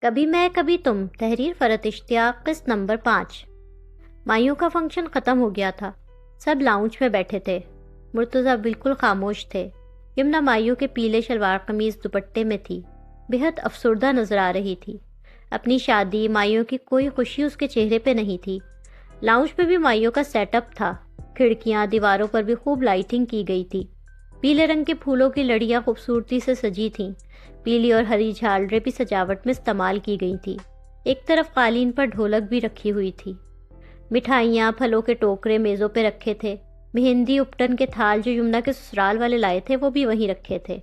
کبھی میں کبھی تم، تحریر فرحت اشتیاق، قسط نمبر 5۔ مائیوں کا فنکشن ختم ہو گیا تھا۔ سب لاؤنج میں بیٹھے تھے۔ مرتضیٰ بالکل خاموش تھے۔ یمنا مائیوں کے پیلے شلوار قمیض دوپٹے میں تھی، بہت افسردہ نظر آ رہی تھی۔ اپنی شادی، مائیوں کی کوئی خوشی اس کے چہرے پہ نہیں تھی۔ لاؤنج پہ بھی مائیوں کا سیٹ اپ تھا، کھڑکیاں، دیواروں پر بھی خوب لائٹنگ کی گئی تھی۔ پیلے رنگ کے پھولوں کی لڑیاں خوبصورتی سے سجی تھیں، پیلی اور ہری جھالریں بھی سجاوٹ میں استعمال کی گئی تھی۔ ایک طرف قالین پر ڈھولک بھی رکھی ہوئی تھی۔ مٹھائیاں، پھلوں کے ٹوکرے میزوں پہ رکھے تھے۔ مہندی اپٹن کے تھال جو یمنا کے سسرال والے لائے تھے وہ بھی وہیں رکھے تھے۔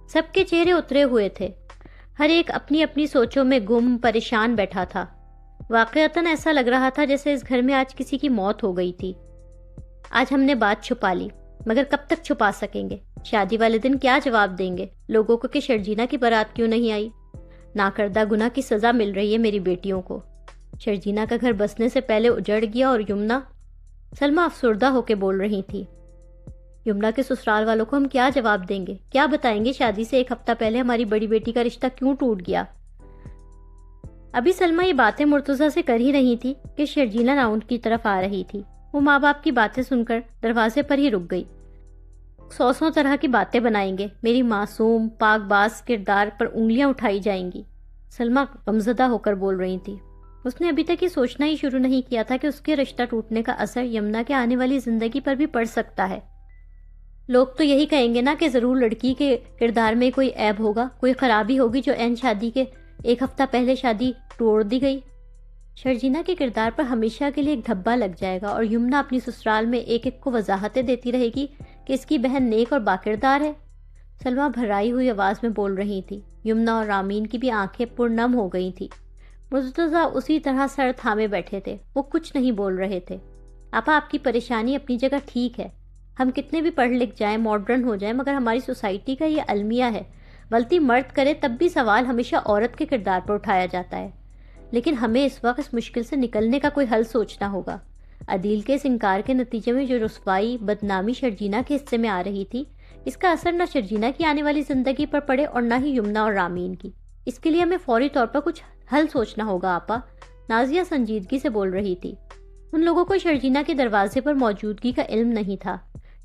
سب کے چہرے اترے ہوئے تھے، ہر ایک اپنی اپنی سوچوں میں گم، پریشان بیٹھا تھا۔ واقعتاً ایسا لگ رہا تھا جیسے اس گھر میں آج کسی کی موت ہو گئی تھی۔ آج ہم نے بات چھپا لی، مگر کب تک چھپا سکیں گے؟ شادی والے دن کیا جواب دیں گے لوگوں کو کہ شرجینا کی بارات کیوں نہیں آئی؟ ناکردہ گناہ کی سزا مل رہی ہے میری بیٹیوں کو۔ شرجینا کا گھر بسنے سے پہلے اجڑ گیا اور یمنا، سلمہ افسردہ ہو کے بول رہی تھی، یمنا کے سسرال والوں کو ہم کیا جواب دیں گے؟ کیا بتائیں گے شادی سے ایک ہفتہ پہلے ہماری بڑی بیٹی کا رشتہ کیوں ٹوٹ گیا؟ ابھی سلمہ یہ باتیں مرتضیٰ سے کر ہی رہی تھی کہ شرجینا راؤنڈ کی طرف آ رہی تھی۔ وہ ماں باپ کی باتیں سن کر دروازے پر ہی رک گئی۔ 100 طرح کی باتیں بنائیں گے، میری معصوم پاک باز کردار پر انگلیاں اٹھائی جائیں گی، سلمہ غمزدہ ہو کر بول رہی تھی۔ اس نے ابھی تک یہ سوچنا ہی شروع نہیں کیا تھا کہ اس کے رشتہ ٹوٹنے کا اثر یمنا کے آنے والی زندگی پر بھی پڑ سکتا ہے۔ لوگ تو یہی کہیں گے نا کہ ضرور لڑکی کے کردار میں کوئی عیب ہوگا، کوئی خرابی ہوگی جو عین شادی کے ایک ہفتہ پہلے شادی توڑ دی گئی۔ شرجینا کے کردار پر ہمیشہ کے لیے ایک دھبا لگ جائے گا اور یمنا اپنی سسرال میں ایک ایک کو وضاحتیں دیتی رہے گی کہ اس کی بہن نیک اور باکردار ہے۔ سلمہ بھرائی ہوئی آواز میں بول رہی تھی۔ یمنا اور رامین کی بھی آنکھیں پرنم ہو گئی تھی۔ مرتضیٰ اسی طرح سر تھامے بیٹھے تھے، وہ کچھ نہیں بول رہے تھے۔ آپا، آپ کی پریشانی اپنی جگہ ٹھیک ہے، ہم کتنے بھی پڑھ لکھ جائیں، ماڈرن ہو جائیں، مگر ہماری سوسائٹی کا یہ المیہ ہے، غلطی مرد کرے تب بھی سوال ہمیشہ عورت کے کردار پر اٹھایا جاتا ہے۔ لیکن ہمیں اس وقت اس مشکل سے نکلنے کا کوئی حل سوچنا ہوگا۔ عدیل کے اس انکار کے نتیجے میں جو رسوائی، بدنامی شرجینا کے حصے میں آ رہی تھی، اس کا اثر نہ شرجینا کی آنے والی زندگی پر پڑے اور نہ ہی یمنا اور رامین کی۔ اس کے لیے ہمیں فوری طور پر کچھ حل سوچنا ہوگا آپا، نازیہ سنجیدگی سے بول رہی تھی۔ ان لوگوں کو شرجینا کے دروازے پر موجودگی کا علم نہیں تھا۔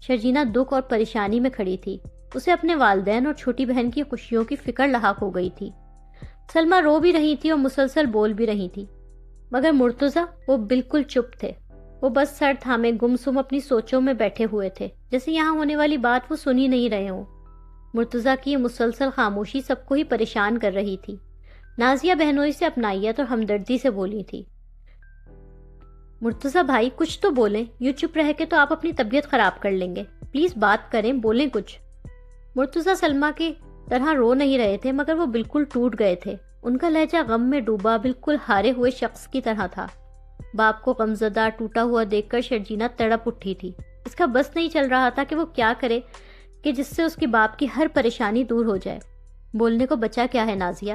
شرجینا دکھ اور پریشانی میں کھڑی تھی، اسے اپنے والدین اور چھوٹی بہن کی خوشیوں کی فکر لاحق ہو گئی تھی۔ سلمہ رو بھی رہی تھی اور مسلسل بول بھی رہی تھی، مگر مرتضیٰ، وہ بالکل چپ تھے۔ وہ بس سر تھامے گمسم اپنی سوچوں میں بیٹھے ہوئے تھے، جیسے یہاں ہونے والی بات وہ سن ہی نہیں رہے ہوں۔ مرتضیٰ کی یہ مسلسل خاموشی سب کو ہی پریشان کر رہی تھی۔ نازیہ بہنوئی سے اپنائیت اور ہمدردی سے بولی تھی، مرتضیٰ بھائی کچھ تو بولیں، یوں چپ رہ کے تو آپ اپنی طبیعت خراب کر لیں گے، پلیز بات کریں، بولیں کچھ۔ مرتضیٰ سلمہ کی طرح رو نہیں رہے تھے، مگر وہ بالکل ٹوٹ گئے تھے۔ ان کا لہجہ غم میں ڈوبا، بالکل ہارے ہوئے شخص کی طرح تھا۔ باپ کو غمزدہ ٹوٹا ہوا دیکھ کر شرجینا تڑپ اٹھی تھی۔ اس کا بس نہیں چل رہا تھا کہ وہ کیا کرے کہ جس سے اس کے باپ کی ہر پریشانی دور ہو جائے۔ بولنے کو بچا کیا ہے نازیہ؟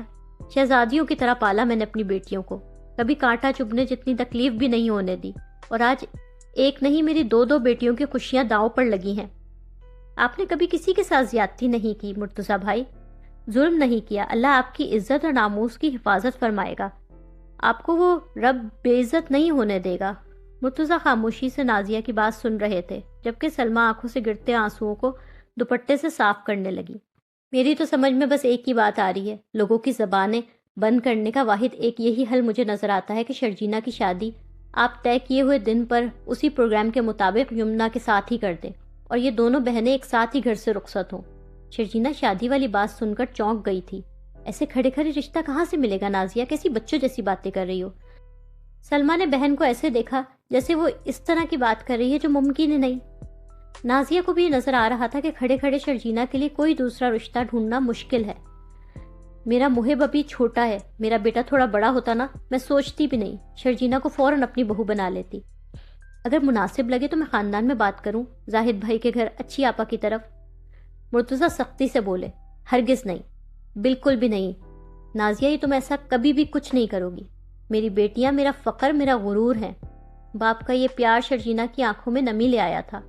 شہزادیوں کی طرح پالا میں نے اپنی بیٹیوں کو، کبھی کانٹا چبھنے جتنی تکلیف بھی نہیں ہونے دی، اور آج ایک نہیں میری 2 بیٹیوں کی خوشیاں داؤ پر لگی ہیں۔ آپ نے کبھی کسی کے ساتھ زیادتی نہیں کی مرتضیٰ بھائی، ظلم نہیں کیا، اللہ آپ کی عزت اور ناموس کی حفاظت فرمائے گا، آپ کو وہ رب بے عزت نہیں ہونے دے گا۔ مرتضیٰ خاموشی سے نازیہ کی بات سن رہے تھے، جبکہ سلمہ آنکھوں سے گرتے آنسوؤں کو دوپٹے سے صاف کرنے لگی۔ میری تو سمجھ میں بس ایک ہی بات آ رہی ہے، لوگوں کی زبانیں بند کرنے کا واحد ایک یہی حل مجھے نظر آتا ہے کہ شرجینا کی شادی آپ طے کیے ہوئے دن پر اسی پروگرام کے مطابق یمنا کے ساتھ ہی کر دیں، اور یہ دونوں بہنیں ایک ساتھ ہی گھر سے رخصت ہوں۔ شرجینا شادی والی بات سن کر چونک گئی تھی۔ ایسے کھڑے کھڑے رشتہ کہاں سے ملے گا نازیہ؟ کیسی بچوں جیسی باتیں کر رہی ہو؟ سلمہ نے بہن کو ایسے دیکھا جیسے وہ اس طرح کی بات کر رہی ہے جو ممکن ہی نہیں۔ نازیہ کو بھی یہ نظر آ رہا تھا کہ کھڑے کھڑے شرجینا کے لیے کوئی دوسرا رشتہ ڈھونڈنا مشکل ہے۔ میرا محب ابھی چھوٹا ہے، میرا بیٹا تھوڑا بڑا ہوتا نا، میں سوچتی بھی نہیں، شرجینا کو فوراً اپنی بہو بنا لیتی۔ اگر مناسب لگے تو میں خاندان میں بات کروں، زاہد بھائی کے گھر اچھی آپا کی طرف۔ مرتضیٰ سختی سے بولے، ہرگز نہیں، بالکل بھی نہیں نازیہ، یہ تم ایسا کبھی بھی کچھ نہیں کرو گی۔ میری بیٹیاں میرا فخر، میرا غرور ہیں۔ باپ کا یہ پیار شرجینا کی آنکھوں میں نمی لے آیا تھا۔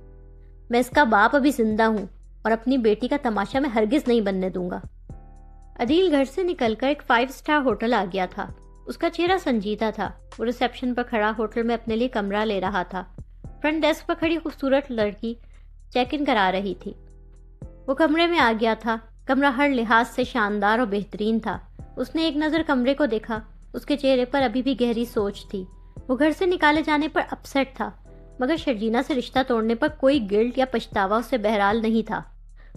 میں اس کا باپ ابھی زندہ ہوں اور اپنی بیٹی کا تماشا میں ہرگز نہیں بننے دوں گا۔ عدیل گھر سے نکل کر ایک 5 اسٹار ہوٹل آ گیا تھا۔ اس کا چہرہ سنجیدہ تھا۔ وہ ریسیپشن پر کھڑا ہوٹل میں اپنے لیے کمرہ لے رہا تھا۔ فرنٹ ڈیسک پر کھڑی خوبصورت لڑکی چیک ان کرا رہی تھی۔ وہ کمرے میں آ گیا تھا۔ کمرہ ہر لحاظ سے شاندار اور بہترین تھا۔ اس نے ایک نظر کمرے کو دیکھا۔ اس کے چہرے پر ابھی بھی گہری سوچ تھی۔ وہ گھر سے نکالے جانے پر اپسیٹ تھا، مگر شرجینا سے رشتہ توڑنے پر کوئی گلٹ یا پچھتاوا اسے بہرحال نہیں تھا۔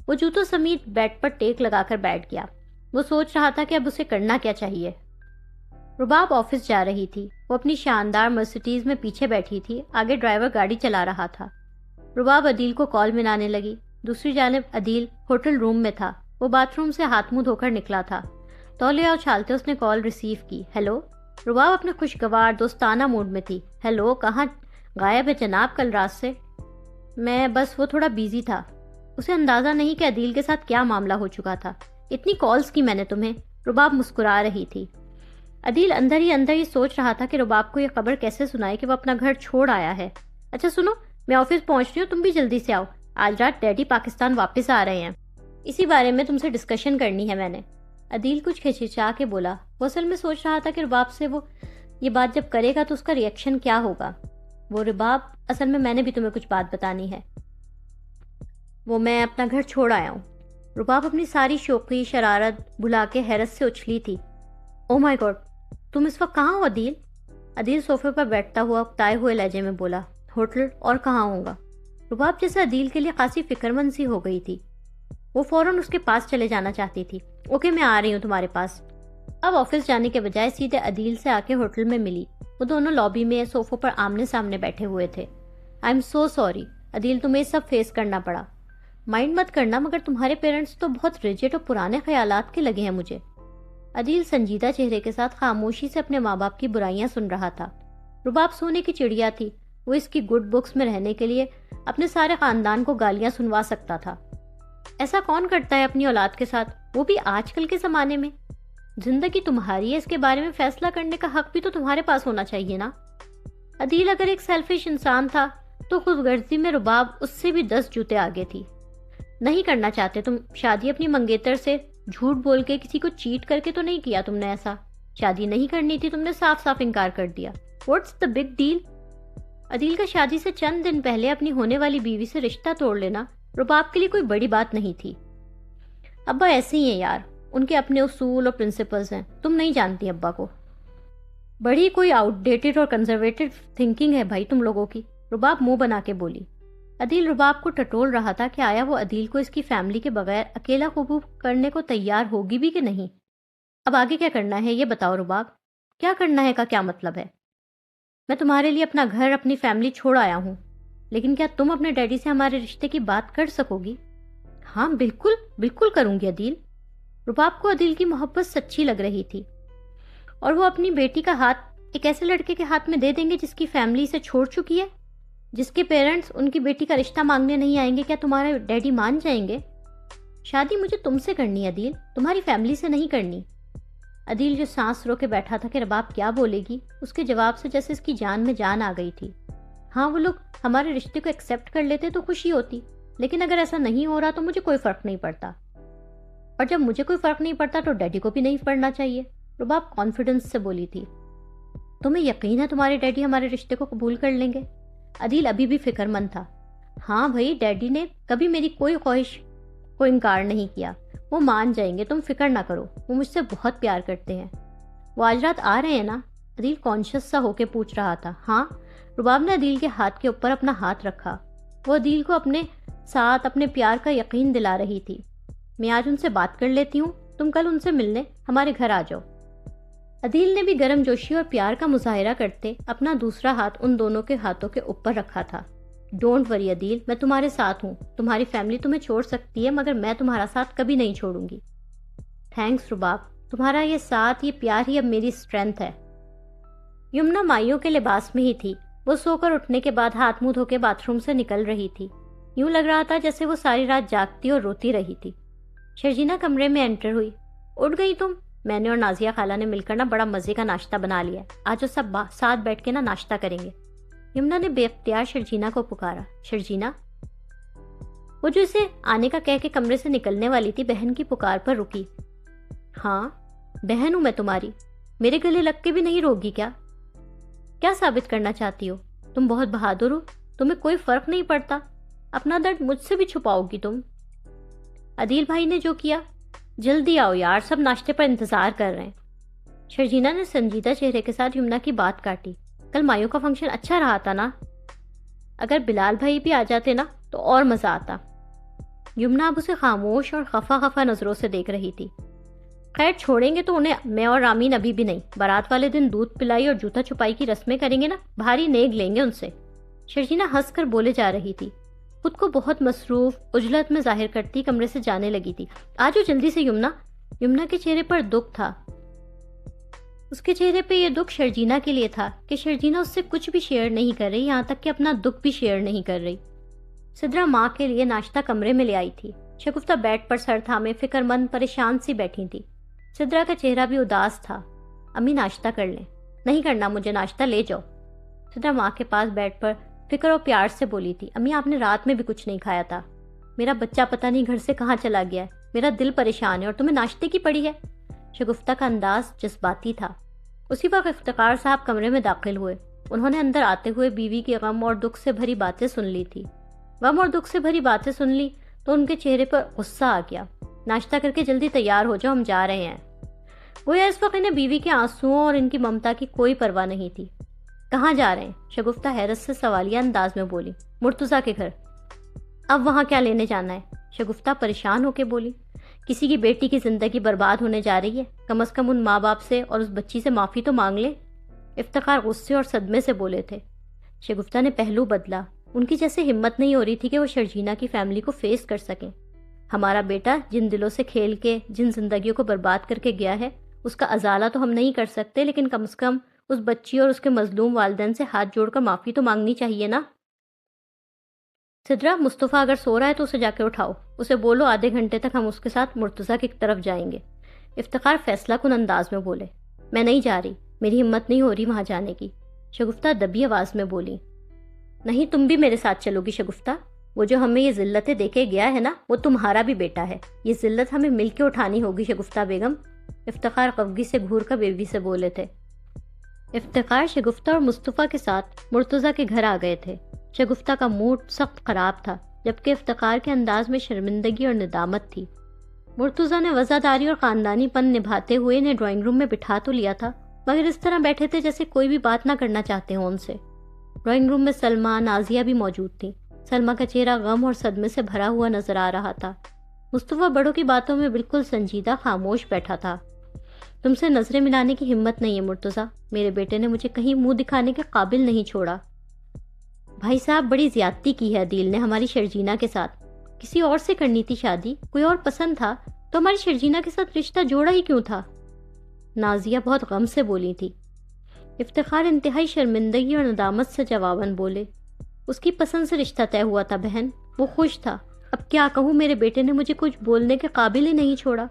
وہ جوتوں سمیت بیڈ پر ٹیک لگا کر بیٹھ گیا۔ وہ سوچ رہا تھا کہ اب اسے کرنا کیا چاہیے۔ رباب آفس جا رہی تھی۔ وہ اپنی شاندار مرسیڈیز میں پیچھے بیٹھی تھی، آگے ڈرائیور گاڑی چلا رہا تھا۔ رباب عدیل کو کال ملانے لگی۔ دوسری جانب عدیل ہوٹل روم میں تھا۔ وہ باتھ روم سے ہاتھ منہ دھو کر نکلا تھا۔ تولیہ اچھالتے اس نے کال ریسیو کی۔ ہیلو۔ رباب اپنے خوشگوار دوستانہ موڈ میں تھی۔ ہیلو، کہاں غائب ہے جناب کل رات سے؟ میں بس وہ تھوڑا بیزی تھا۔ اسے اندازہ نہیں کہ عدیل کے ساتھ کیا معاملہ ہو چکا تھا۔ اتنی کالز کی میں نے تمہیں؟ رباب مسکرا رہی تھی۔ عدیل اندر ہی سوچ رہا تھا کہ رباب کو یہ خبر کیسے سنائے کہ وہ اپنا گھر چھوڑ آیا ہے۔ اچھا سنو، میں آفس پہنچ رہی ہوں، تم بھی جلدی سے آؤ۔ آج رات ڈیڈی پاکستان واپس آ رہے ہیں، اسی بارے میں تم سے ڈسکشن کرنی ہے میں نے۔ عدیل کچھ کھچکھچا کے بولا۔ وہ اصل میں سوچ رہا تھا کہ رباب سے وہ یہ بات جب کرے گا تو اس کا ریئیکشن کیا ہوگا۔ وہ رباب، اصل میں نے بھی تمہیں کچھ بات بتانی ہے۔ میں اپنا گھر چھوڑ آیا ہوں۔ رباب اپنی ساری شوقی شرارت بھلا کے حیرت سے اچھلی تھی۔ او مائی گاڈ، تم اس وقت کہاں ہو عدیل؟ عدیل صوفے پر بیٹھتا ہوا اکتائے ہوئے لہجے میں بولا، ہوٹل، اور کہاں ہوں گا؟ رباب جیسے عدیل کے لیے خاصی فکر مند سی ہو گئی تھی۔ وہ فوراً اس کے پاس چلے جانا چاہتی تھی۔ اوکے، میں آ رہی ہوں تمہارے پاس۔ اب آفس جانے کے بجائے سیدھے عدیل سے آ کے ہوٹل میں ملی۔ وہ دونوں لابی میں صوفوں پر آمنے سامنے بیٹھے ہوئے تھے۔ آئی ایم سو سوری عدیل، تمہیں سب فیس کرنا پڑا۔ مائنڈ مت کرنا، مگر تمہارے پیرنٹس تو بہت ریجڈ اور پرانے خیالات کے لگے ہیں مجھے۔ عدیل سنجیدہ چہرے کے ساتھ خاموشی سے اپنے ماں باپ کی برائیاں سن رہا تھا۔ رباب سونے کی چڑیا تھی۔ وہ اس کی گڈ بکس میں رہنے کے لیے اپنے سارے خاندان کو گالیاں سنوا سکتا تھا۔ ایسا کون کرتا ہے اپنی اولاد کے ساتھ، وہ بھی آج کل کے زمانے میں؟ زندگی تمہاری ہے، اس کے بارے میں فیصلہ کرنے کا حق بھی تو تمہارے پاس ہونا چاہیے نا۔ عدیل اگر ایک سیلفش انسان تھا تو خود غرضی میں رباب اس سے بھی 10 جوتے آگے تھی۔ نہیں کرنا چاہتے تم شادی اپنی منگیتر سے؟ جھوٹ بول کے کسی کو چیٹ کر کے تو نہیں کیا تم نے ایسا؟ شادی نہیں کرنی تھی، تم نے صاف صاف انکار کر دیا۔ What's the big deal? Adeel کا شادی سے چند دن پہلے اپنی ہونے والی بیوی سے رشتہ توڑ لینا رباب کے لیے کوئی بڑی بات نہیں تھی۔ ابا ایسے ہی ہیں یار، ان کے اپنے اصول اور پرنسپلز ہیں، تم نہیں جانتی ابا کو۔ بڑی کوئی آؤٹ ڈیٹڈ اور کنزرویٹو تھنکنگ ہے بھائی تم لوگوں کی، رباب منہ بنا کے بولی۔ عدیل رباب کو ٹٹول رہا تھا کہ آیا وہ عدیل کو اس کی فیملی کے بغیر اکیلا قبول کرنے کو تیار ہوگی بھی کہ نہیں۔ اب آگے کیا کرنا ہے یہ بتاؤ رباب، کیا کرنا ہے کا کیا مطلب ہے؟ میں تمہارے لیے اپنا گھر، اپنی فیملی چھوڑ آیا ہوں، لیکن کیا تم اپنے ڈیڈی سے ہمارے رشتے کی بات کر سکو گی؟ ہاں بالکل بالکل کروں گی عدیل۔ رباب کو عدیل کی محبت سچی لگ رہی تھی، اور وہ اپنی بیٹی کا ہاتھ ایک ایسے لڑکے کے ہاتھ میں دے دیں گے جس کی فیملی سے چھوڑ چکی ہے، جس کے پیرنٹس ان کی بیٹی کا رشتہ مانگنے نہیں آئیں گے؟ کیا تمہارے ڈیڈی مان جائیں گے؟ شادی مجھے تم سے کرنی ہے عدیل، تمہاری فیملی سے نہیں کرنی۔ عدیل جو سانس رو کے بیٹھا تھا کہ رباب کیا بولے گی، اس کے جواب سے جیسے اس کی جان میں جان آ گئی تھی۔ ہاں وہ لوگ ہمارے رشتے کو ایکسیپٹ کر لیتے تو خوشی ہوتی، لیکن اگر ایسا نہیں ہو رہا تو مجھے کوئی فرق نہیں پڑتا، اور جب مجھے کوئی فرق نہیں پڑتا تو ڈیڈی کو بھی نہیں پڑنا چاہیے، رباب کانفیڈنس سے بولی تھی۔ تمہیں یقین ہے تمہارے ڈیڈی ہمارے رشتے کو قبول کر لیں گے؟ عدیل ابھی بھی فکر مند تھا۔ ہاں بھائی، ڈیڈی نے کبھی میری کوئی خواہش کو انکار نہیں کیا، وہ مان جائیں گے، تم فکر نہ کرو، وہ مجھ سے بہت پیار کرتے ہیں۔ وہ آج رات آ رہے ہیں نا؟ عدیل کانشیس سا ہو کے پوچھ رہا تھا۔ ہاں۔ رباب نے عدیل کے ہاتھ کے اوپر اپنا ہاتھ رکھا۔ وہ عدیل کو اپنے ساتھ اپنے پیار کا یقین دلا رہی تھی۔ میں آج ان سے بات کر لیتی ہوں، تم کل ان سے ملنے ہمارے گھر آ جاؤ۔ عدیل نے بھی گرم جوشی اور پیار کا مظاہرہ کرتے اپنا دوسرا ہاتھ ان دونوں کے ہاتھوں کے اوپر رکھا تھا۔ ڈونٹ وری عدیل، میں تمہارے ساتھ ہوں، تمہاری فیملی تمہیں چھوڑ سکتی ہے مگر میں تمہارا ساتھ کبھی نہیں چھوڑوں گی۔ تھینکس رباب، تمہارا یہ ساتھ، یہ پیار ہی اب میری اسٹرینتھ ہے۔ یمنا مائیوں کے لباس میں ہی تھی۔ وہ سو کر اٹھنے کے بعد ہاتھ منہ دھو کے باتھ روم سے نکل رہی تھی۔ یوں لگ رہا تھا جیسے وہ ساری رات جاگتی اور روتی رہی تھی۔ شرجینا کمرے میں انٹر ہوئی۔ اٹھ گئی تم؟ میں نے اور نازیہ خالہ نے مل کر نا بڑا مزے کا ناشتہ بنا لیا ہے، آج وہ سب ساتھ بیٹھ کے نا ناشتہ کریں گے۔ یمنا نے بے اختیار شرجینا کو پکارا۔ شرجینا؟ وہ جو اسے آنے کا کہہ کے کمرے سے نکلنے والی تھی، بہن کی پکار پر رکی۔ ہاں بہن ہوں میں تمہاری، میرے گلے لگ کے بھی نہیں روگی کیا؟ کیا ثابت کرنا چاہتی ہو؟ تم بہت بہادر ہو، تمہیں کوئی فرق نہیں پڑتا، اپنا درد مجھ سے بھی چھپاؤ گی تم؟ عدیل بھائی نے جو کیا، جلدی آؤ یار، سب ناشتے پر انتظار کر رہے ہیں۔ شرجینا نے سنجیدہ چہرے کے ساتھ یمنا کی بات کاٹی۔ کل مایوں کا فنکشن اچھا رہا تھا نا؟ اگر بلال بھائی بھی آ جاتے نا تو اور مزہ آتا۔ یمنا اب اسے خاموش اور خفا خفا نظروں سے دیکھ رہی تھی۔ خیر چھوڑیں گے تو انہیں میں اور رامین ابھی بھی نہیں، بارات والے دن دودھ پلائی اور جوتا چھپائی کی رسمیں کریں گے نا، بھاری نیگ لیں گے ان سے۔ شرجینا ہنس کر بولے جا رہی تھی، خود کو بہت مصروف عجلت میں ظاہر کرتی کمرے سے جانے لگی تھی۔ آجو جلدی سے یمنا۔ یمنا کے چہرے پر دکھ تھا۔ اس کے چہرے پہ یہ دکھ شرجینا کے لیے تھا کہ شرجینا اس سے کچھ بھی شیئر نہیں کر رہی، یہاں تک کہ اپنا دکھ بھی شیئر نہیں کر رہی۔ سدرا ماں کے لیے ناشتہ کمرے میں لے آئی تھی۔ شگفتہ بیڈ پر سر تھامے فکر مند پریشان سی بیٹھی تھی۔ سدرا کا چہرہ بھی اداس تھا۔ امی ناشتہ کر لیں۔ نہیں کرنا مجھے ناشتہ، لے جاؤ۔ سدرا ماں کے پاس بیٹھ پر فکر اور پیار سے بولی تھی، امی آپ نے رات میں بھی کچھ نہیں کھایا تھا، میرا بچہ پتہ نہیں گھر سے کہاں چلا گیا ہے، میرا دل پریشان ہے اور تمہیں ناشتے کی پڑی ہے۔ شگفتہ کا انداز جذباتی تھا۔ اسی وقت افتخار صاحب کمرے میں داخل ہوئے۔ انہوں نے اندر آتے ہوئے بیوی کے غم اور دکھ سے بھری باتیں سن لی تھی۔ غم اور دکھ سے بھری باتیں سن لی تو ان کے چہرے پر غصہ آ گیا۔ ناشتہ کر کے جلدی تیار ہو جاؤ، ہم جا رہے ہیں۔ گویا اس وقت انہیں بیوی کے آنسوؤں اور ان کی ممتا کی کوئی پرواہ نہیں تھی۔ کہاں جا رہے ہیں؟ شگفتہ حیرت سے سوالیہ انداز میں بولی۔ مرتضیٰ کے گھر۔ اب وہاں کیا لینے جانا ہے؟ شگفتہ پریشان ہو کے بولی۔ کسی کی بیٹی کی زندگی برباد ہونے جا رہی ہے، کم از کم ان ماں باپ سے اور اس بچی سے معافی تو مانگ لیں۔ افتخار غصے اور صدمے سے بولے تھے۔ شگفتہ نے پہلو بدلا۔ ان کی جیسے ہمت نہیں ہو رہی تھی کہ وہ شرجینا کی فیملی کو فیس کر سکیں۔ ہمارا بیٹا جن دلوں سے کھیل کے جن زندگیوں کو برباد کر کے گیا ہے، اس کا ازالہ تو ہم نہیں کر سکتے، لیکن کم از کم اس بچی اور اس کے مظلوم والدین سے ہاتھ جوڑ کر معافی تو مانگنی چاہیے نا۔ سدرا، مصطفیٰ اگر سو رہا ہے تو اسے جا کے اٹھاؤ، اسے بولو آدھے گھنٹے تک ہم اس کے ساتھ مرتضیٰ کی طرف جائیں گے۔ افتخار فیصلہ کن انداز میں بولے۔ میں نہیں جا رہی، میری ہمت نہیں ہو رہی وہاں جانے کی۔ شگفتہ دبی آواز میں بولی۔ نہیں، تم بھی میرے ساتھ چلو گی شگفتہ؟ وہ جو ہمیں یہ ذلتیں دے کے گیا ہے نا، وہ تمہارا بھی بیٹا ہے، یہ ذلت ہمیں مل کے اٹھانی ہوگی شگفتہ بیگم۔ افتخار قفگی سے گھور کر بیوی سے بولے تھے۔ افتخار شگفتہ اور مصطفیٰ کے ساتھ مرتضیٰ کے گھر آ گئے تھے۔ شگفتہ کا موڈ سخت خراب تھا، جبکہ افتخار کے انداز میں شرمندگی اور ندامت تھی۔ مرتضیٰ نے وزاداری اور خاندانی پن نبھاتے ہوئے انہیں ڈرائنگ روم میں بٹھا تو لیا تھا، مگر اس طرح بیٹھے تھے جیسے کوئی بھی بات نہ کرنا چاہتے ہوں ان سے۔ ڈرائنگ روم میں سلمہ، نازیہ بھی موجود تھیں۔ سلمہ کا چہرہ غم اور صدمے سے بھرا ہوا نظر آ رہا تھا۔ مصطفیٰ بڑوں کی باتوں میں بالکل سنجیدہ خاموش بیٹھا تھا۔ تم سے نظریں ملانے کی ہمت نہیں ہے مرتضیٰ، میرے بیٹے نے مجھے کہیں منہ دکھانے کے قابل نہیں چھوڑا۔ بھائی صاحب، بڑی زیادتی کی ہے عدیل نے ہماری شرجینا کے ساتھ، کسی اور سے کرنی تھی شادی، کوئی اور پسند تھا تو ہماری شرجینا کے ساتھ رشتہ جوڑا ہی کیوں تھا؟ نازیہ بہت غم سے بولی تھی۔ افتخار انتہائی شرمندگی اور ندامت سے جواباً بولے، اس کی پسند سے رشتہ طے ہوا تھا بہن، وہ خوش تھا، اب کیا کہوں، میرے بیٹے نے مجھے کچھ بولنے کے قابل ہی نہیں چھوڑا۔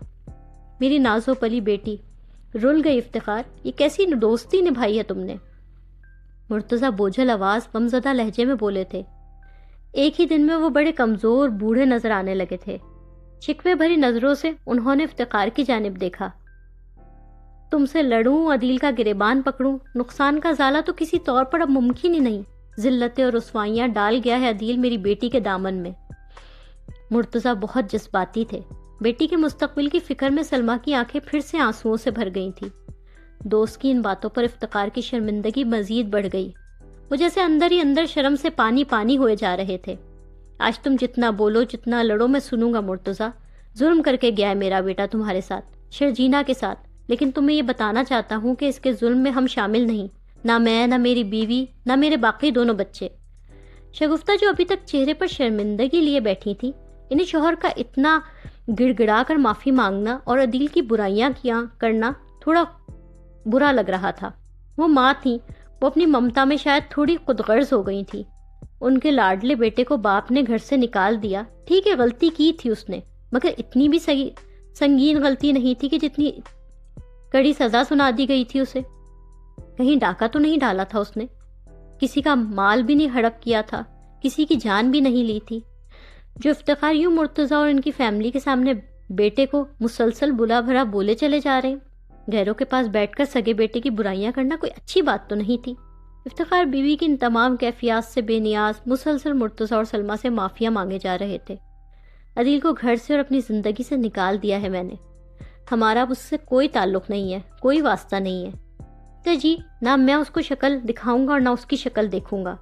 میری نازو پلی بیٹی، رول گئی افتخار، یہ کیسی دوستی نبھائی ہے تم نے؟ مرتضیٰ بوجھل آواز غمزدہ لہجے میں بولے تھے۔ ایک ہی دن میں وہ بڑے کمزور بوڑھے نظر آنے لگے تھے۔ شکوے بھری نظروں سے انہوں نے افتخار کی جانب دیکھا۔ تم سے لڑوں، عدیل کا گریبان پکڑوں، نقصان کا ازالہ تو کسی طور پر اب ممکن ہی نہیں، ذلتیں اور رسوائیاں ڈال گیا ہے عدیل میری بیٹی کے دامن میں۔ مرتضیٰ بہت جذباتی تھے۔ بیٹی کے مستقبل کی فکر میں سلمہ کی آنکھیں پھر سے آنسوؤں سے بھر گئی تھیں۔ دوست کی ان باتوں پر افتخار کی شرمندگی مزید بڑھ گئی۔ وہ جیسے اندر ہی اندر شرم سے پانی پانی ہوئے جا رہے تھے۔ آج تم جتنا بولو، جتنا لڑو، میں سنوں گا مرتضیٰ۔ ظلم کر کے گیا ہے میرا بیٹا تمہارے ساتھ، شرجینا کے ساتھ، لیکن تمہیں یہ بتانا چاہتا ہوں کہ اس کے ظلم میں ہم شامل نہیں، نہ میں، نہ میری بیوی، نہ میرے باقی دونوں بچے۔ شگفتہ جو ابھی تک چہرے پر شرمندگی لیے بیٹھی تھی، انہیں شوہر کا اتنا گڑ گڑا کر معافی مانگنا اور عدیل کی برائیاں کرنا تھوڑا برا لگ رہا تھا۔ وہ ماں تھیں، وہ اپنی ممتا میں شاید تھوڑی خود غرض ہو گئی تھی۔ ان کے لاڈلے بیٹے کو باپ نے گھر سے نکال دیا، ٹھیک ہے غلطی کی تھی اس نے، مگر اتنی بھی سنگین غلطی نہیں تھی کہ جتنی کڑی سزا سنا دی گئی تھی اسے۔ کہیں ڈاکہ تو نہیں ڈالا تھا اس نے، کسی کا مال بھی نہیں ہڑپ کیا تھا، کسی کی جان بھی نہیں لی تھی۔ جو افتخار یوں مرتضیٰ اور ان کی فیملی کے سامنے بیٹے کو مسلسل بلا بھرا بولے چلے جا رہے ہیں۔ غیروں کے پاس بیٹھ کر سگے بیٹے کی برائیاں کرنا کوئی اچھی بات تو نہیں تھی۔ افتخار بیوی کی ان تمام کیفیات سے بے نیاز مسلسل مرتضیٰ اور سلمیٰ سے معافیاں مانگے جا رہے تھے۔ عدیل کو گھر سے اور اپنی زندگی سے نکال دیا ہے میں نے، ہمارا اب اس سے کوئی تعلق نہیں ہے، کوئی واسطہ نہیں ہے۔ تو جی نہ میں اس کو شکل دکھاؤں گا اور نہ اس کی شکل دیکھوں گا۔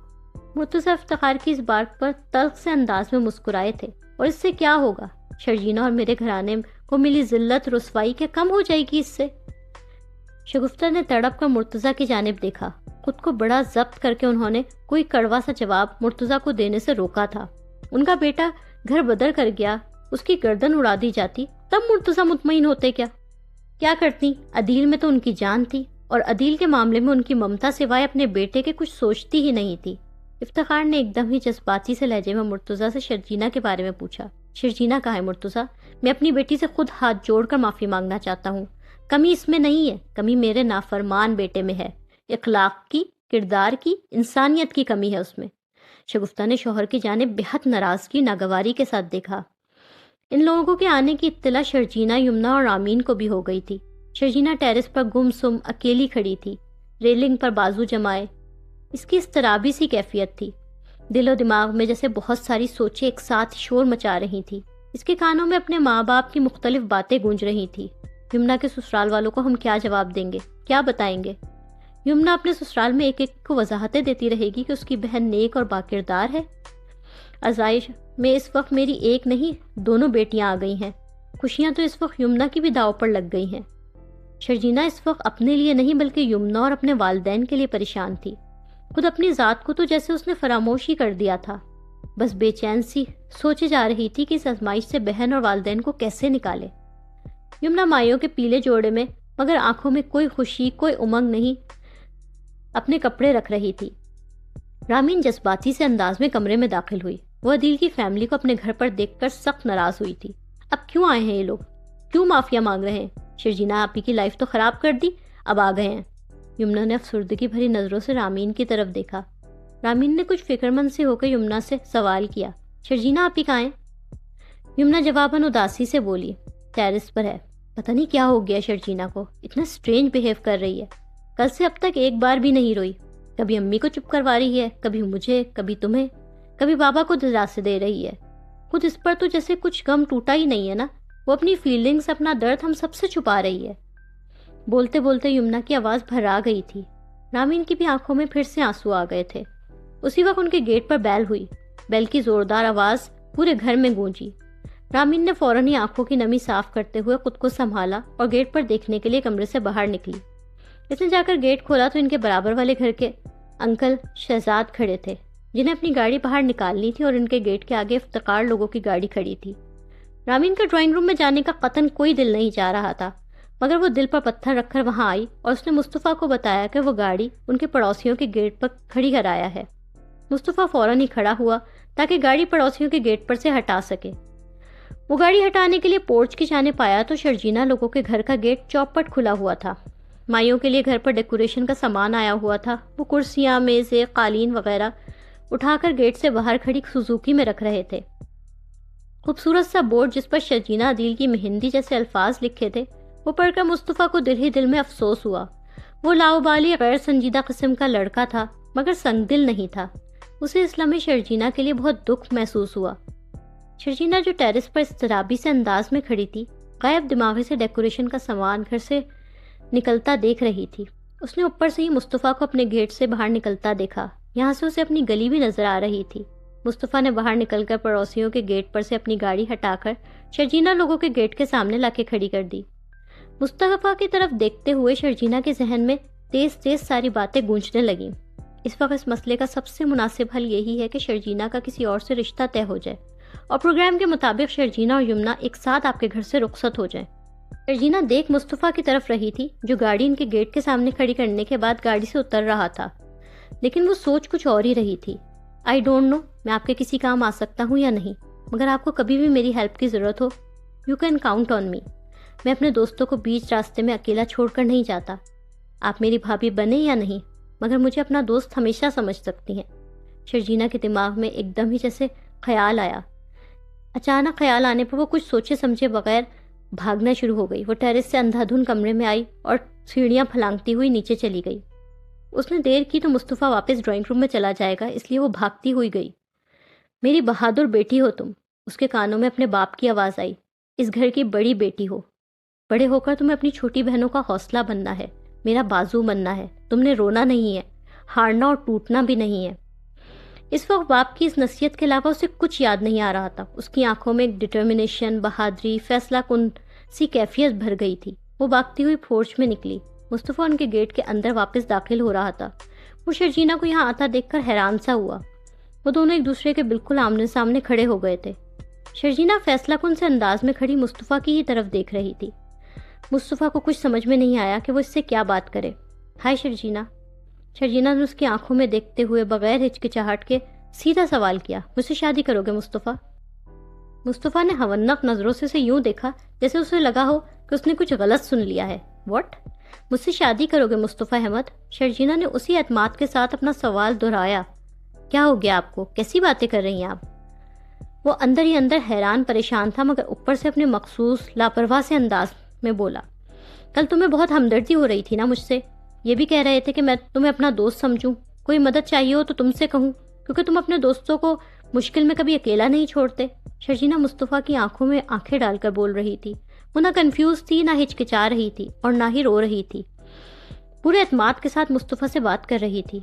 مرتضیٰ افتخار کی اس بات پر تلخ سے انداز میں مسکرائے تھے۔ اور اس سے کیا ہوگا؟ شرجینا اور میرے گھرانے کو ملی ذلت رسوائی کیا کم ہو جائے گی اس سے؟ شگفتہ نے تڑپ کر مرتضیٰ کی جانب دیکھا۔ خود کو بڑا ضبط کر کے انہوں نے کوئی کڑوا سا جواب مرتضیٰ کو دینے سے روکا تھا۔ ان کا بیٹا گھر بدر کر گیا، اس کی گردن اڑا دی جاتی، تب مرتضیٰ مطمئن ہوتے کیا کرتی؟ عدیل میں تو ان کی جان تھی، اور عدیل کے معاملے میں ان کی ممتا سوائے اپنے بیٹے کے کچھ سوچتی ہی نہیں تھی۔ افتخار نے ایک دم ہی جذباتی سے لہجے میں مرتضیٰ سے شرجینا کے بارے میں پوچھا۔ شرجینا کہاں ہے مرتضیٰ؟ میں اپنی بیٹی سے خود ہاتھ جوڑ کر معافی مانگنا چاہتا ہوں۔ کمی اس میں نہیں ہے، کمی میرے نافرمان بیٹے میں ہے، اخلاق کی، کردار کی، انسانیت کی کمی ہے اس میں۔ شگفتہ نے شوہر کی جانب بہت ناراضگی ناگواری کے ساتھ دیکھا۔ ان لوگوں کے آنے کی اطلاع شرجینا، یمنا اور رامین کو بھی ہو گئی تھی۔ شرجینا ٹیرس پر گم سم اکیلی کھڑی تھی، ریلنگ پر بازو جمائے۔ اس کی اضطرابی سی کیفیت تھی، دل و دماغ میں جیسے بہت ساری سوچیں ایک ساتھ شور مچا رہی تھی۔ اس کے کانوں میں اپنے ماں باپ کی مختلف باتیں گونج رہی تھی۔ یمنا کے سسرال والوں کو ہم کیا جواب دیں گے، کیا بتائیں گے؟ یمنا اپنے سسرال میں ایک کو وضاحتیں دیتی رہے گی کہ اس کی بہن نیک اور باکردار ہے۔ آزائش میں اس وقت میری ایک نہیں دونوں بیٹیاں آ گئی ہیں۔ خوشیاں تو اس وقت یمنا کی بھی داؤ پر لگ گئی ہیں۔ شرجینا اس وقت اپنے لیے نہیں بلکہ یمنا اور اپنے والدین کے لیے پریشان تھی۔ خود اپنی ذات کو تو جیسے اس نے فراموش ہی کر دیا تھا، بس بے چین سی سوچے جا رہی تھی کہ اس آزمائش سے بہن اور والدین کو کیسے نکالے۔ یمنا مائیوں کے پیلے جوڑے میں مگر آنکھوں میں کوئی خوشی کوئی امنگ نہیں اپنے کپڑے رکھ رہی تھی۔ رامین جذباتی سے انداز میں کمرے میں داخل ہوئی۔ وہ عدیل کی فیملی کو اپنے گھر پر دیکھ کر سخت ناراض ہوئی تھی۔ اب کیوں آئے ہیں یہ لوگ؟ کیوں معافیا مانگ رہے ہیں؟ شرجینا آپی کی لائف تو خراب کر دی، اب آ گئے ہیں۔ یمنا نے افسردگی بھری نظروں سے رامین کی طرف دیکھا۔ رامین نے کچھ فکر مند سے ہو کر یمنا سے سوال کیا، شرجینا آپی کہاں ہیں؟ یمنا جواباً اداسی سے بولی، ٹیرس پر ہے۔ پتہ نہیں کیا ہو گیا شرجینا کو، اتنا اسٹرینج بہیو کر رہی ہے۔ کل سے اب تک ایک بار بھی نہیں روئی، کبھی امی کو چپ کروا رہی ہے، کبھی مجھے، کبھی تمہیں، کبھی بابا کو دلاسے دے رہی ہے۔ خود اس پر تو جیسے کچھ غم ٹوٹا ہی نہیں ہے نا، وہ اپنی فیلنگز اپنا درد ہم سب سے چھپا رہی ہے۔ بولتے بولتے یمنا کی آواز بھرا گئی تھی۔ رامین کی بھی آنکھوں میں پھر سے آنسو آ گئے تھے۔ اسی وقت ان کے گیٹ پر بیل ہوئی۔ بیل کی زوردار آواز پورے گھر میں گونجی۔ رامین نے فوراً ہی آنکھوں کی نمی صاف کرتے ہوئے خود کو سنبھالا اور گیٹ پر دیکھنے کے لیے کمرے سے باہر نکلی۔ اس نے جا کر گیٹ کھولا تو ان کے برابر والے گھر کے انکل شہزاد کھڑے تھے، جنہیں اپنی گاڑی باہر نکالنی تھی، اور ان کے گیٹ کے آگے افتخار لوگوں کی گاڑی کھڑی تھی۔ رامین کا ڈرائنگ روم میں جانے کا قطعاً کوئی دل نہیں چاہ رہا تھا، مگر وہ دل پر پتھر رکھ کر وہاں آئی اور اس نے مصطفیٰ کو بتایا کہ وہ گاڑی ان کے پڑوسیوں کے گیٹ پر کھڑی کرایا ہے۔ مصطفیٰ فوراً ہی کھڑا ہوا تاکہ گاڑی پڑوسیوں کے گیٹ پر سے ہٹا سکے۔ وہ گاڑی ہٹانے کے لیے پورچ کی جانے پایا تو شرجینا لوگوں کے گھر کا گیٹ چوپٹ کھلا ہوا تھا۔ مائیوں کے لیے گھر پر ڈیکوریشن کا سامان آیا ہوا تھا۔ وہ کرسیاں، میزیں، قالین وغیرہ اٹھا کر گیٹ سے باہر کھڑی سوزوکی میں رکھ رہے تھے۔ خوبصورت سا بورڈ جس پر شرجینا عدیل کی مہندی جیسے الفاظ لکھے تھے، وہ پڑھ کر مصطفیٰ کو دل ہی دل میں افسوس ہوا۔ وہ لاؤبالی غیر سنجیدہ قسم کا لڑکا تھا مگر سنگ دل نہیں تھا۔ اسے اس لمحے شرجینا کے لیے بہت دکھ محسوس ہوا۔ شرجینا جو ٹیرس پر اضطرابی سے انداز میں کھڑی تھی، غائب دماغی سے ڈیکوریشن کا سامان گھر سے نکلتا دیکھ رہی تھی۔ اس نے اوپر سے ہی مصطفیٰ کو اپنے گیٹ سے باہر نکلتا دیکھا۔ یہاں سے اسے اپنی گلی بھی نظر آ رہی تھی۔ مصطفیٰ نے باہر نکل کر پڑوسیوں کے گیٹ پر سے اپنی گاڑی ہٹا کر شرجینا لوگوں کے گیٹ کے سامنے لا کے کھڑی کر دی۔ مصطفیٰ کی طرف دیکھتے ہوئے شرجینا کے ذہن میں تیز تیز ساری باتیں گونجنے لگیں۔ اس وقت اس مسئلے کا سب سے مناسب حل یہی ہے کہ شرجینا کا کسی اور سے رشتہ طے ہو جائے اور پروگرام کے مطابق شرجینا اور یمنا ایک ساتھ آپ کے گھر سے رخصت ہو جائیں۔ شرجینا دیکھ مصطفیٰ کی طرف رہی تھی، جو گاڑی ان کے گیٹ کے سامنے کھڑی کرنے کے بعد گاڑی سے اتر رہا تھا، لیکن وہ سوچ کچھ اور ہی رہی تھی۔ آئی ڈونٹ نو میں آپ کے کسی کام آ سکتا ہوں یا نہیں، مگر آپ کو کبھی بھی میری ہیلپ کی ضرورت ہو، یو کین کاؤنٹ آن می۔ میں اپنے دوستوں کو بیچ راستے میں اکیلا چھوڑ کر نہیں جاتا۔ آپ میری بھابھی بنے یا نہیں، مگر مجھے اپنا دوست ہمیشہ سمجھ سکتی ہیں۔ شرجینا کے دماغ میں ایک دم ہی جیسے خیال آیا، اچانک خیال آنے پر وہ کچھ سوچے سمجھے بغیر بھاگنا شروع ہو گئی۔ وہ ٹیرس سے اندھا دھند کمرے میں آئی اور سیڑھیاں پھلانگتی ہوئی نیچے چلی گئی۔ اس نے دیر کی تو مصطفیٰ واپس ڈرائنگ روم میں چلا جائے گا، اس لیے وہ بھاگتی ہوئی گئی۔ میری بہادر بیٹی ہو تم، اس کے کانوں میں اپنے باپ کی آواز آئی۔ اس گھر کی بڑی بیٹی ہو، بڑے ہو کر تمہیں اپنی چھوٹی بہنوں کا حوصلہ بننا ہے، میرا بازو بننا ہے۔ تم نے رونا نہیں ہے، ہارنا اور ٹوٹنا بھی نہیں ہے۔ اس وقت باپ کی اس نصیحت کے علاوہ اسے کچھ یاد نہیں آ رہا تھا۔ اس کی آنکھوں میں ایک ڈٹرمنیشن، بہادری، فیصلہ کن سی کیفیت بھر گئی تھی۔ وہ بھاگتی ہوئی پورچ میں نکلی۔ مصطفیٰ ان کے گیٹ کے اندر واپس داخل ہو رہا تھا۔ وہ شرجینہ کو یہاں آتا دیکھ کر حیران سا ہوا۔ وہ دونوں ایک دوسرے کے بالکل آمنے سامنے کھڑے ہو گئے تھے۔ شرجینہ فیصلہ کن سے انداز میں کھڑی مصطفیٰ کی ہی طرف دیکھ رہی تھی۔ مصطفیٰ کو کچھ سمجھ میں نہیں آیا کہ وہ اس سے کیا بات کرے۔ ہائے شرجینہ، شرجینہ نے اس کی آنکھوں میں دیکھتے ہوئے بغیر ہچکچاہٹ کے سیدھا سوال کیا، مجھ سے شادی کرو گے مصطفیٰ؟ مصطفیٰ نے ہونق نظروں سے اسے یوں دیکھا جیسے اسے لگا ہو کہ اس نے کچھ غلط سن لیا ہے۔ واٹ؟ مجھ سے شادی کرو گے مصطفیٰ احمد؟ شرجینہ نے اسی اعتماد کے ساتھ اپنا سوال دہرایا۔ کیا ہو گیا آپ کو؟ کیسی باتیں کر رہی ہیں آپ؟ وہ اندر ہی اندر حیران پریشان تھا، مگر اوپر سے اپنے مخصوص لاپرواہ سے انداز میں بولا، کل تمہیں بہت ہمدردی ہو رہی تھی نا مجھ سے، یہ بھی کہہ رہے تھے کہ میں تمہیں اپنا دوست سمجھوں، کوئی مدد چاہیے ہو تو تم سے کہوں، کیونکہ تم اپنے دوستوں کو مشکل میں کبھی اکیلا نہیں چھوڑتے۔ شرجینہ مصطفیٰ کی آنکھوں میں آنکھیں ڈال کر بول رہی تھی۔ وہ نہ کنفیوز تھی، نہ ہچکچا رہی تھی اور نہ ہی رو رہی تھی، پورے اعتماد کے ساتھ مصطفیٰ سے بات کر رہی تھی۔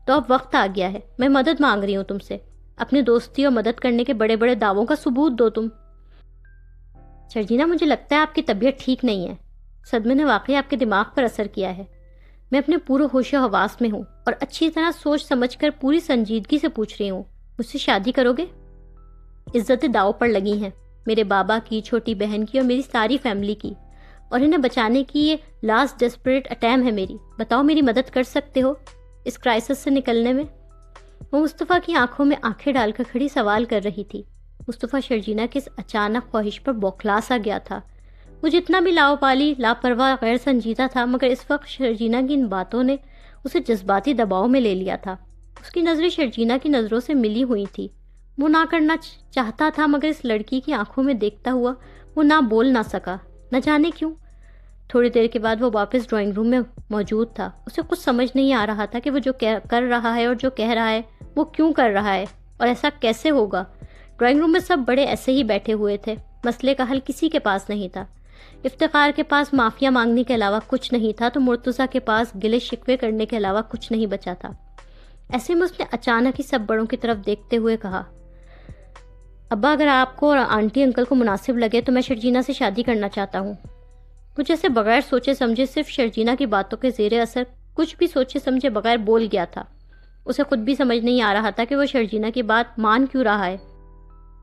تو اب وقت آ گیا ہے، میں مدد مانگ رہی ہوں تم سے، اپنی دوستی اور مدد کرنے کے بڑے بڑے دعووں کا ثبوت دو تم۔ شرجینہ، مجھے لگتا ہے آپ کی طبیعت ٹھیک نہیں ہے، صدمے نے واقعی آپ کے دماغ پر اثر کیا ہے۔ میں اپنے پورے ہوش و حواس میں ہوں اور اچھی طرح سوچ سمجھ کر پوری سنجیدگی سے پوچھ رہی ہوں، مجھ سے شادی کرو گے؟ عزتیں داؤ پر لگی ہیں، میرے بابا کی، چھوٹی بہن کی اور میری ساری فیملی کی، اور انہیں بچانے کی یہ لاسٹ ڈیسپریٹ اٹیمپ ہے میری۔ بتاؤ میری مدد کر سکتے ہو اس کرائسس سے نکلنے میں؟ وہ مصطفیٰ کی آنکھوں میں آنکھیں ڈال کر کھڑی سوال کر رہی تھی۔ مصطفیٰ شرجینہ کی اس اچانک خواہش پر بوکھلا سا گیا تھا۔ وہ جتنا بھی لاوپالی، لاپرواہ، غیر سنجیدہ تھا، مگر اس وقت شرجینہ کی ان باتوں نے اسے جذباتی دباؤ میں لے لیا تھا۔ اس کی نظریں شرجینہ کی نظروں سے ملی ہوئی تھی۔ وہ نہ کرنا چاہتا تھا، مگر اس لڑکی کی آنکھوں میں دیکھتا ہوا وہ نہ بول نہ سکا، نہ جانے کیوں۔ تھوڑی دیر کے بعد وہ واپس ڈرائنگ روم میں موجود تھا۔ اسے کچھ سمجھ نہیں آ رہا تھا کہ وہ جو کر رہا ہے اور جو کہہ رہا ہے وہ کیوں کر رہا ہے اور ایسا کیسے ہوگا۔ ڈرائنگ روم میں سب بڑے ایسے ہی بیٹھے ہوئے تھے، مسئلے کا حل کسی کے پاس نہیں تھا۔ افتخار کے پاس معافیا مانگنے کے علاوہ کچھ نہیں تھا، تو مرتضیٰ کے پاس گلے شکوے کرنے کے علاوہ کچھ نہیں بچا تھا۔ ایسے میں اس نے اچانک ہی سب بڑوں کی طرف دیکھتے ہوئے کہا، ابا، اگر آپ کو اور آنٹی انکل کو مناسب لگے تو میں شرجینہ سے شادی کرنا چاہتا ہوں۔ وہ جیسے بغیر سوچے سمجھے صرف شرجینہ کی باتوں کے زیر اثر کچھ بھی سوچے سمجھے بغیر بول گیا تھا۔ اسے خود بھی سمجھ نہیں آ رہا تھا کہ وہ شرجینہ کی بات مان کیوں رہا ہے۔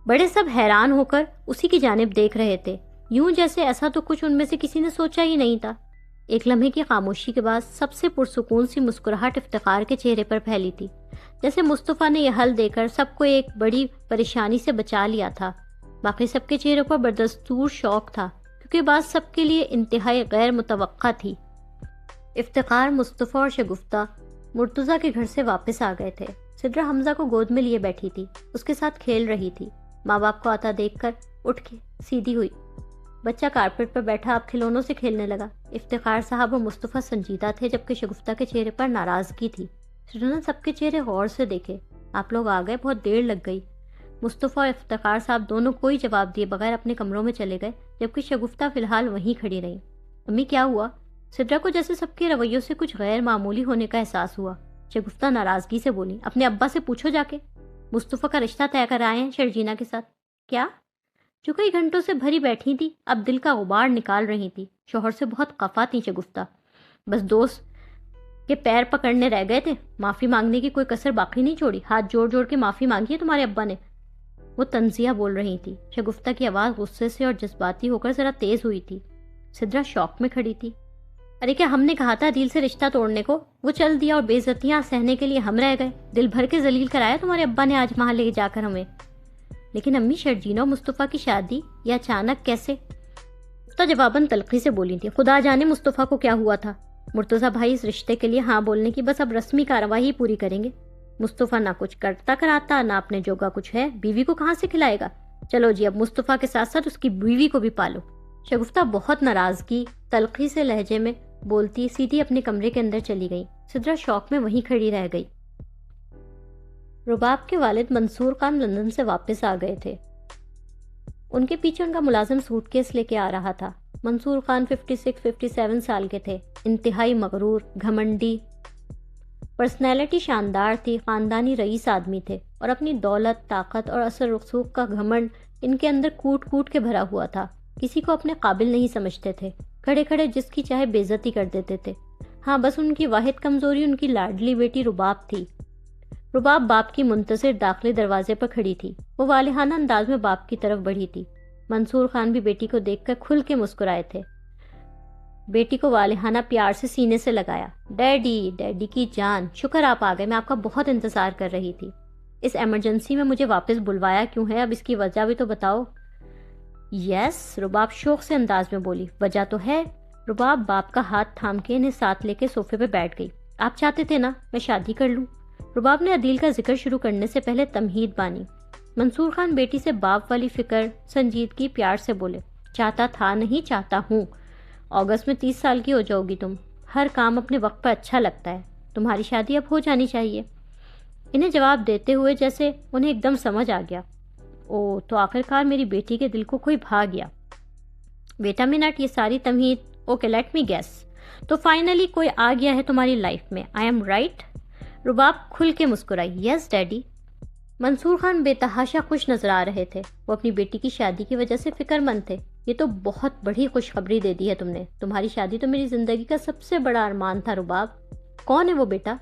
بڑے سب حیران ہو کر اسی کی جانب دیکھ رہے تھے، یوں جیسے ایسا تو کچھ ان میں سے کسی نے سوچا ہی نہیں تھا۔ ایک لمحے کی خاموشی کے بعد سب سے پرسکون سی مسکراہٹ افتخار کے چہرے پر پھیلی تھی، جیسے مصطفیٰ نے یہ حل دے کر سب کو ایک بڑی پریشانی سے بچا لیا تھا۔ باقی سب کے چہروں پر بدستور شوق تھا، کیونکہ بات سب کے لیے انتہائی غیر متوقع تھی۔ افتخار، مصطفیٰ اور شگفتہ مرتضیٰ کے گھر سے واپس آ گئے تھے۔ سدرا حمزہ کو گود میں لیے بیٹھی تھی، اس کے ساتھ کھیل رہی تھی۔ ماں باپ کو آتا دیکھ کر اٹھ کے سیدھی ہوئی۔ بچہ کارپیٹ پر بیٹھا اب کھلونوں سے کھیلنے لگا۔ افتخار صاحب اور مصطفیٰ سنجیدہ تھے، جبکہ شگفتہ کے چہرے پر ناراضگی تھی۔ سدرا نے سب کے چہرے غور سے دیکھے۔ آپ لوگ آ گئے، بہت دیر لگ گئی۔ مصطفیٰ اور افتخار صاحب دونوں کوئی جواب دیے بغیر اپنے کمروں میں چلے گئے، جبکہ شگفتہ فی الحال وہیں کھڑی رہی۔ امی، کیا ہوا؟ سدرا کو جیسے سب کے رویوں سے کچھ غیر معمولی ہونے کا احساس ہوا۔ شگفتہ ناراضگی سے بولی، اپنے ابا سے پوچھو جا کے، مصطفیٰ کا رشتہ طے کر آئے ہیں شرجینہ کے ساتھ۔ کیا؟ جو کئی گھنٹوں سے بھری بیٹھی تھی اب دل کا غبار نکال رہی تھی۔ شوہر سے بہت خفا تھی شگفتہ، بس دوست کے پیر پکڑنے رہ گئے تھے، معافی مانگنے کی کوئی کسر باقی نہیں چھوڑی۔ ہاتھ جوڑ جوڑ کے معافی مانگی ہے تمہارے ابا نے، وہ تنزیہ بول رہی تھی۔ شگفتہ کی آواز غصے سے اور جذباتی ہو کر ذرا تیز ہوئی تھی۔ سدرا شوق میں کھڑی تھی۔ ارے کیا ہم نے کہا تھا دل سے رشتہ توڑنے کو؟ وہ چل دیا اور بے عزتیاں سہنے کے لیے ہم رہ گئے۔ دل بھر کے ذلیل کرایا تمہارے ابا نے آج وہاں لے جا کر ہمیں۔ لیکن امی، شرجینہ اور مصطفیٰ کی شادی یہ اچانک کیسے؟ تو جواباً تلخی سے بولی تھی، خدا جانے مصطفیٰ کو کیا ہوا تھا۔ مرتضیٰ بھائی اس رشتے کے لیے ہاں بولنے کی بس اب رسمی کارروائی پوری کریں گے۔ مصطفیٰ نہ کچھ کرتا کراتا، نہ اپنے جوگا کچھ ہے، بیوی کو کہاں سے کھلائے گا؟ چلو جی اب مصطفیٰ کے ساتھ ساتھ اس کی بیوی کو بھی پالو۔ شگفتہ بہت ناراضگی تلخی سے لہجے میں بولتی سیدھی اپنے کمرے کے اندر چلی گئی۔ سدرا شوق میں وہیں کھڑی رہ گئی۔ رباب کے والد منصور خان لندن سے واپس آ گئے تھے۔ ان کے پیچھے ان کا ملازم سوٹ کیس لے کے آ رہا تھا۔ منصور خان 56-57 سال کے تھے، انتہائی مغرور، گھمنڈی، پرسنالٹی شاندار تھی، خاندانی رئیس آدمی تھے، اور اپنی دولت، طاقت اور اثر رسوخ کا گھمنڈ ان کے اندر کوٹ کوٹ کے بھرا ہوا تھا۔ کسی کو اپنے قابل نہیں سمجھتے تھے، کھڑے کھڑے جس کی چاہے بے عزتی کر دیتے تھے۔ ہاں بس ان کی واحد کمزوری ان کی لاڈلی بیٹی رباب تھی۔ رباب باپ کی منتظر داخلے دروازے پر کھڑی تھی۔ وہ والہانہ انداز میں باپ کی طرف بڑھی تھی۔ منصور خان بھی بیٹی کو دیکھ کر کھل کے مسکرائے تھے۔ بیٹی کو والہانہ پیار سے سینے سے لگایا۔ ڈیڈی، ڈیڈی کی جان، شکر آپ آ گئے، میں آپ کا بہت انتظار کر رہی تھی۔ اس ایمرجنسی میں مجھے واپس بلوایا کیوں ہے؟ اب اس کی وجہ بھی تو بتاؤ۔ یس، رباب شوق سے انداز میں بولی، وجہ تو ہے۔ رباب باپ کا ہاتھ تھام کے انہیں ساتھ لے کے صوفے پہ بیٹھ گئی۔ آپ چاہتے تھے نا میں شادی کر لوں؟ رباب نے عدیل کا ذکر شروع کرنے سے پہلے تمہید بانی۔ منصور خان بیٹی سے باپ والی فکر، سنجیدگی، پیار سے بولے، چاہتا تھا نہیں، چاہتا ہوں۔ اگست میں 30 سال کی ہو جاؤ گی تم۔ ہر کام اپنے وقت پر اچھا لگتا ہے۔ تمہاری شادی اب ہو جانی چاہیے۔ انہیں جواب دیتے ہوئے جیسے انہیں ایک دم سمجھ آ گیا۔ او تو آخرکار میری بیٹی کے دل کو کوئی بھا گیا۔ ویٹ اے منٹ، یہ ساری تمہید، اوکے لیٹ می گیس، تو فائنلی کوئی آ گیا ہے تمہاری لائف میں، آئی ایم رائٹ؟ رباب کھل کے مسکرائی، یس ڈیڈی۔ منصور خان بے تحاشا خوش نظر آ رہے تھے۔ وہ اپنی بیٹی کی شادی کی وجہ سے فکر مند تھے۔ یہ تو بہت بڑی خوشخبری دے دی ہے تم نے۔ تمہاری شادی تو میری زندگی کا سب سے بڑا ارمان تھا رباب۔ کون ہے وہ بیٹا؟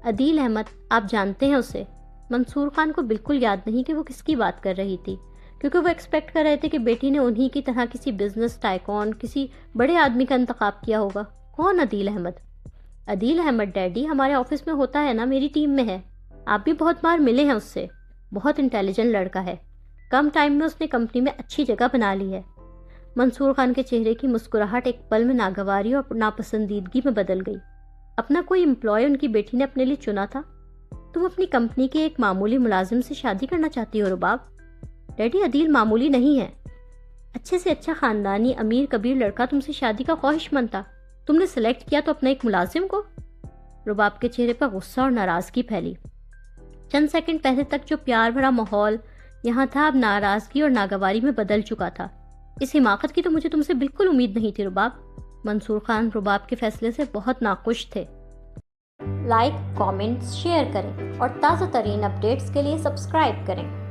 عدیل احمد، آپ جانتے ہیں اسے؟ منصور خان کو بالکل یاد نہیں کہ وہ کس کی بات کر رہی تھی، کیونکہ وہ ایکسپیکٹ کر رہے تھے کہ بیٹی نے انہی کی طرح کسی بزنس ٹائکون، کسی بڑے آدمی کا انتخاب کیا ہوگا۔ کون عدیل احمد؟ عدیل احمد ڈیڈی ہمارے آفس میں ہوتا ہے نا، میری ٹیم میں ہے۔ آپ بھی بہت بار ملے ہیں اس سے۔ بہت انٹیلیجنٹ لڑکا ہے۔ کم ٹائم میں اس نے کمپنی میں اچھی جگہ بنا لی ہے۔ منصور خان کے چہرے کی مسکراہٹ ایک پل میں ناگواری اور ناپسندیدگی میں بدل گئی۔ اپنا کوئی امپلائی ان کی بیٹی نے اپنے لیے چنا تھا؟ تم اپنی کمپنی کے ایک معمولی ملازم سے شادی کرنا چاہتی ہو رباب؟ ڈیڈی عدیل معمولی نہیں ہے، اچھے سے اچھا خاندانی امیر کبیر لڑکا تم سے شادی کا خواہش مند تھا، تم نے سلیکٹ کیا تو اپنا ایک ملازم کو؟ رباب کے چہرے پر غصہ اور ناراضگی پھیلی۔ چند سیکنڈ پہلے تک جو پیار بھرا ماحول یہاں تھا اب ناراضگی اور ناگواری میں بدل چکا تھا۔ اس حماقت کی تو مجھے تم سے بالکل امید نہیں تھی رباب۔ منصور خان رباب کے فیصلے سے بہت ناخوش تھے۔ لائک، کامنٹس، شیئر کریں اور تازہ ترین اپڈیٹس کے لیے سبسکرائب کریں۔